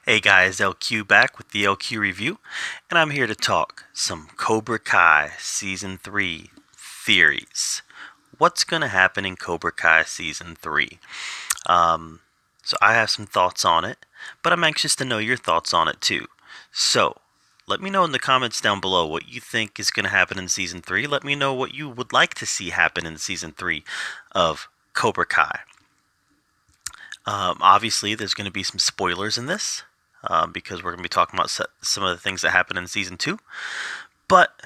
Hey guys, LQ back with the LQ review, and I'm here to talk some Cobra Kai Season 3 theories. What's going to happen in Cobra Kai Season 3? Um, so I have some thoughts on it, but I'm anxious to know your thoughts on it too. So, let me know in the comments down below what you think is going to happen in Season 3. Let me know what you would like to see happen in Season 3 of Cobra Kai. Obviously, there's going to be some spoilers in this because we're going to be talking about some of the things that happened in season 2. But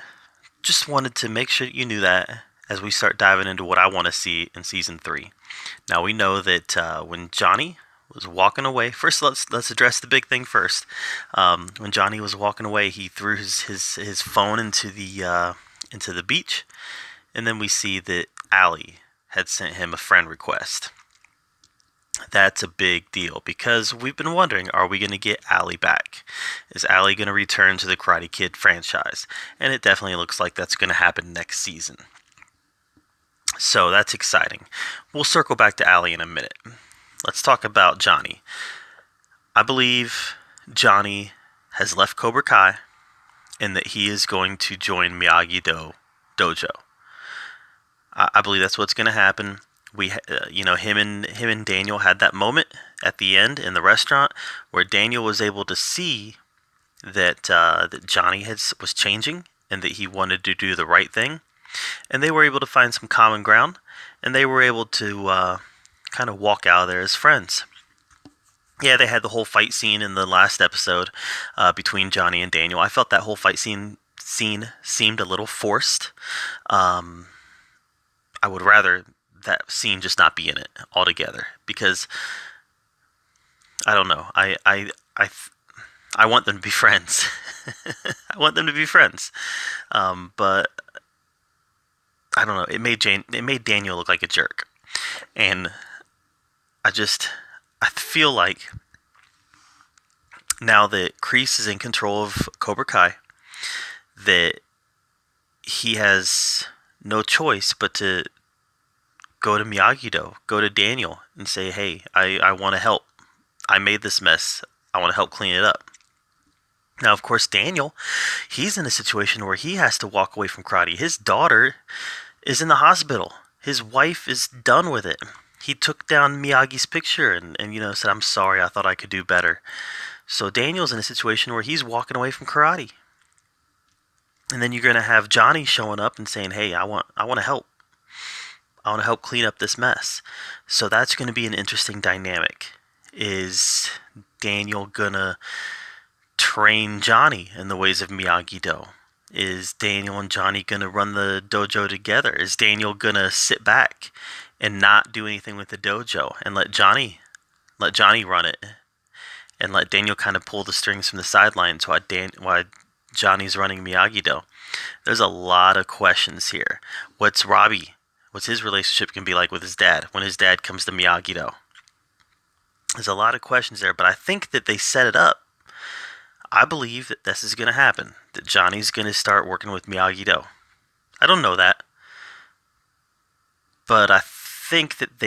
just wanted to make sure you knew that as we start diving into what I want to see in season 3. Now we know that when Johnny was walking away, first let's address the big thing first. When Johnny was walking away, he threw his phone into the beach, and then we see that Allie had sent him a friend request. That's a big deal because we've been wondering, are we going to get Allie back? Is Allie going to return to the Karate Kid franchise? And it definitely looks like that's going to happen next season. So that's exciting. We'll circle back to Allie in a minute. Let's talk about Johnny. I believe Johnny has left Cobra Kai and that he is going to join Miyagi-Do Dojo. I believe that's what's going to happen. Him and Daniel had that moment at the end in the restaurant where Daniel was able to see that Johnny was changing and that he wanted to do the right thing, and they were able to find some common ground, and they were able to kind of walk out of there as friends. Yeah, they had the whole fight scene in the last episode between Johnny and Daniel. I felt that whole fight scene seemed a little forced. I would rather that scene just not be in it altogether because I don't know. I want them to be friends. I want them to be friends. But I don't know. It made Daniel look like a jerk, and I feel like now that Kreese is in control of Cobra Kai, that he has no choice but to go to Miyagi-Do, go to Daniel, and say, hey, I want to help. I made this mess. I want to help clean it up. Now, of course, Daniel, he's in a situation where he has to walk away from karate. His daughter is in the hospital. His wife is done with it. He took down Miyagi's picture and said, I'm sorry, I thought I could do better. So Daniel's in a situation where he's walking away from karate. And then you're going to have Johnny showing up and saying, hey, I want to help. I want to help clean up this mess. So that's going to be an interesting dynamic. Is Daniel going to train Johnny in the ways of Miyagi-Do? Is Daniel and Johnny going to run the dojo together? Is Daniel going to sit back and not do anything with the dojo and let Johnny run it? And let Daniel kind of pull the strings from the sidelines while Johnny's running Miyagi-Do? There's a lot of questions here. What's his relationship going to be like with his dad when his dad comes to Miyagi-Do? There's a lot of questions there, but I think that they set it up. I believe that this is going to happen, that Johnny's going to start working with Miyagi-Do. I don't know that, but I think that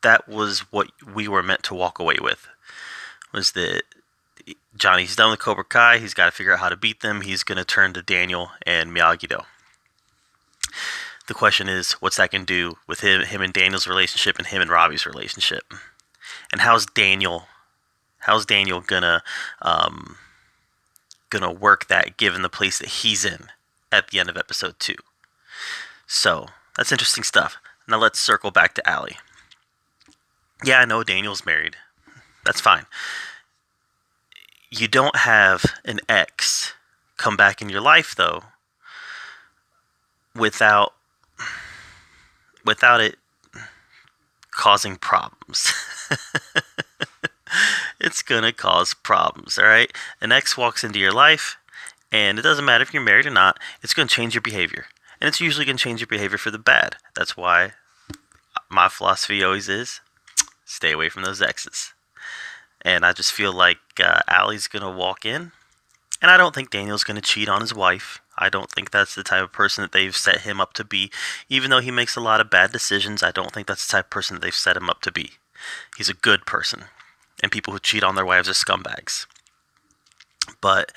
that was what we were meant to walk away with, was that Johnny's done with Cobra Kai, he's got to figure out how to beat them, he's going to turn to Daniel and Miyagi-Do. The question is, what's that going to do with him and Daniel's relationship and him and Robbie's relationship? And how's Daniel gonna work that given the place that he's in at the end of episode 2? So that's interesting stuff. Now let's circle back to Allie. Yeah, I know Daniel's married. That's fine. You don't have an ex come back in your life though without it causing problems. It's gonna cause problems, alright? An ex walks into your life, and it doesn't matter if you're married or not, it's gonna change your behavior. And it's usually gonna change your behavior for the bad. That's why my philosophy always is, stay away from those exes. And I just feel like Allie's gonna walk in, and I don't think Daniel's gonna cheat on his wife. I don't think that's the type of person that they've set him up to be. Even though he makes a lot of bad decisions, I don't think that's the type of person that they've set him up to be. He's a good person. and people who cheat on their wives are scumbags. But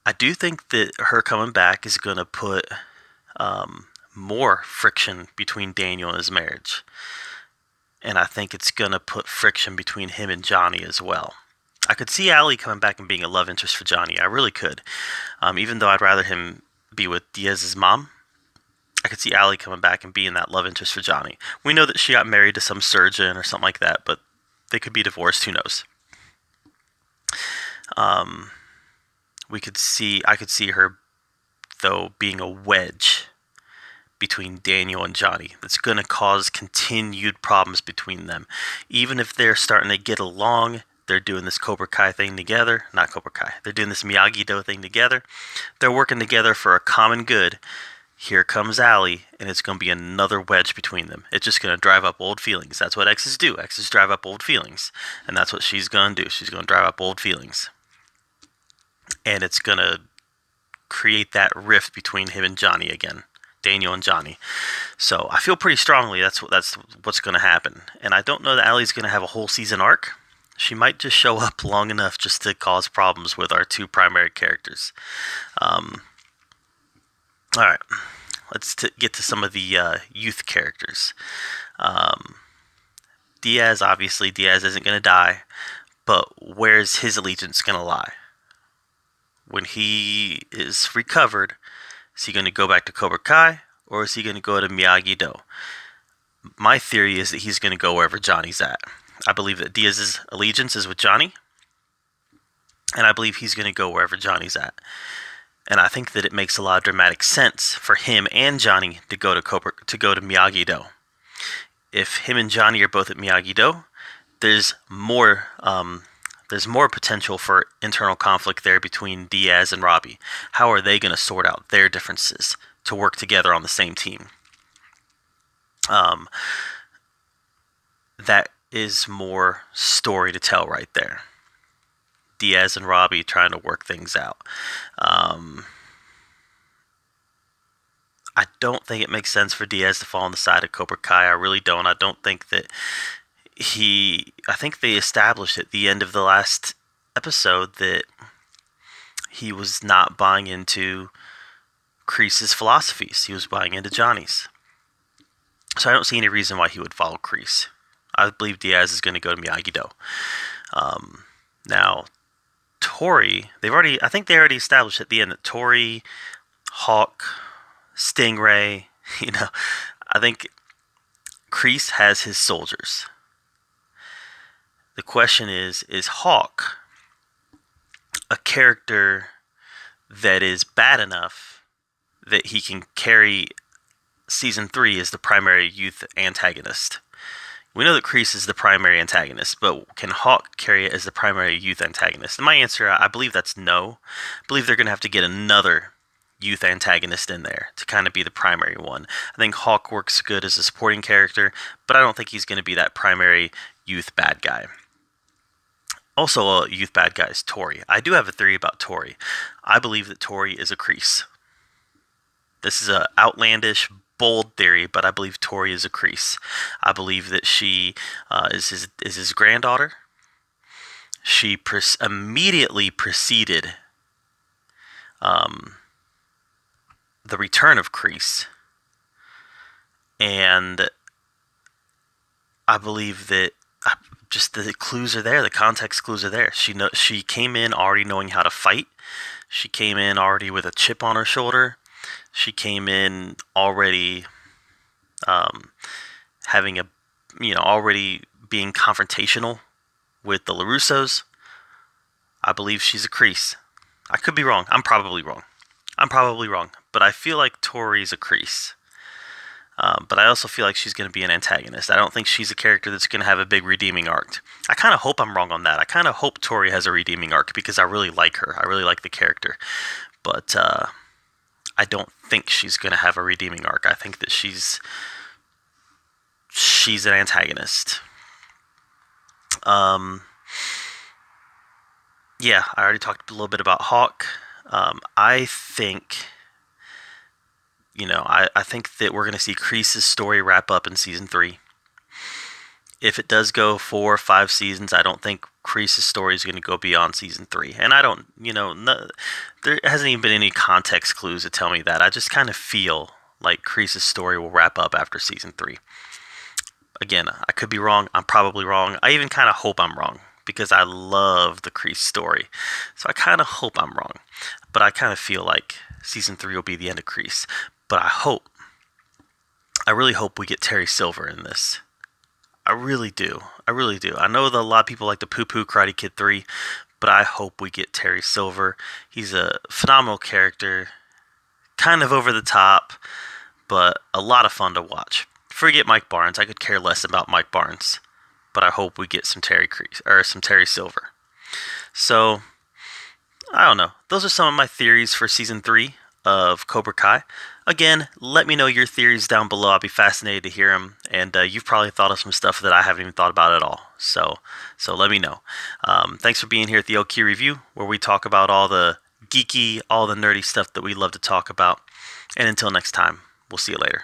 I do think that her coming back is going to put more friction between Daniel and his marriage. And I think it's going to put friction between him and Johnny as well. I could see Allie coming back and being a love interest for Johnny. I really could. Even though I'd rather him be with Diaz's mom, I could see Allie coming back and being that love interest for Johnny. We know that she got married to some surgeon or something like that, but they could be divorced. Who knows? I could see her, though, being a wedge between Daniel and Johnny that's going to cause continued problems between them. Even if they're starting to get along, they're doing this Cobra Kai thing together. Not Cobra Kai. They're doing this Miyagi-Do thing together. They're working together for a common good. Here comes Allie, and it's going to be another wedge between them. It's just going to drive up old feelings. That's what exes do. Exes drive up old feelings. And that's what she's going to do. She's going to drive up old feelings. And it's going to create that rift between him and Johnny again. Daniel and Johnny. So I feel pretty strongly that's what's going to happen. And I don't know that Allie's going to have a whole season arc. She might just show up long enough just to cause problems with our two primary characters. All right, let's get to some of the youth characters. Diaz isn't going to die, but where's his allegiance going to lie? When he is recovered, is he going to go back to Cobra Kai, or is he going to go to Miyagi-Do? My theory is that he's going to go wherever Johnny's at. I believe that Diaz's allegiance is with Johnny, and I believe he's going to go wherever Johnny's at. And I think that it makes a lot of dramatic sense for him and Johnny to go to Miyagi-Do. If him and Johnny are both at Miyagi-Do, there's more potential for internal conflict there between Diaz and Robbie. How are they going to sort out their differences to work together on the same team? That is more story to tell right there. Diaz and Robbie trying to work things out. I don't think it makes sense for Diaz to fall on the side of Cobra Kai. I really don't. I don't think that I think they established at the end of the last episode that he was not buying into Kreese's philosophies. He was buying into Johnny's. So I don't see any reason why he would follow Kreese. I believe Diaz is going to go to Miyagi-Do. Now, Tory, I think they already established at the end that Tory, Hawk, Stingray, I think Kreese has his soldiers. The question is Hawk a character that is bad enough that he can carry Season 3 as the primary youth antagonist? We know that Kreese is the primary antagonist, but can Hawk carry it as the primary youth antagonist? And my answer, I believe that's no. I believe they're going to have to get another youth antagonist in there to kind of be the primary one. I think Hawk works good as a supporting character, but I don't think he's going to be that primary youth bad guy. Also, a youth bad guy is Tory. I do have a theory about Tory. I believe that Tory is a Kreese. This is an outlandish, bold theory, but I believe Tory is a Kreese. I believe that she is his granddaughter. She immediately preceded the return of Kreese, and I believe that just the clues are there. The context clues are there. She came in already knowing how to fight. She came in already with a chip on her shoulder. She came in already already being confrontational with the LaRussos. I believe she's a Kreese. I could be wrong. I'm probably wrong. But I feel like Tory's a Kreese. But I also feel like she's going to be an antagonist. I don't think she's a character that's going to have a big redeeming arc. I kind of hope I'm wrong on that. I kind of hope Tory has a redeeming arc because I really like her. I really like the character. But I don't think she's going to have a redeeming arc. I think that she's an antagonist. Yeah, I already talked a little bit about Hawk. I think... I think that we're going to see Kreese's story wrap up in Season 3. if it does go 4 or 5 seasons, I don't think Kreese's story is going to go beyond season 3. And I don't, no, there hasn't even been any context clues to tell me that. I just kind of feel like Kreese's story will wrap up after season 3. Again, I could be wrong. I'm probably wrong. I even kind of hope I'm wrong because I love the Kreese story. So I kind of hope I'm wrong. But I kind of feel like season 3 will be the end of Kreese. But I really hope we get Terry Silver in this. I really do. I really do. I know that a lot of people like to poo-poo Karate Kid 3, but I hope we get Terry Silver. He's a phenomenal character, kind of over the top, but a lot of fun to watch. Forget Mike Barnes. I could care less about Mike Barnes, but I hope we get some Terry Silver. So, I don't know. Those are some of my theories for season 3 of Cobra Kai. Again, let me know your theories down below. I'll be fascinated to hear them. And you've probably thought of some stuff that I haven't even thought about at all. So let me know. Thanks for being here at the OK Review, where we talk about all the geeky, all the nerdy stuff that we love to talk about. And until next time, we'll see you later.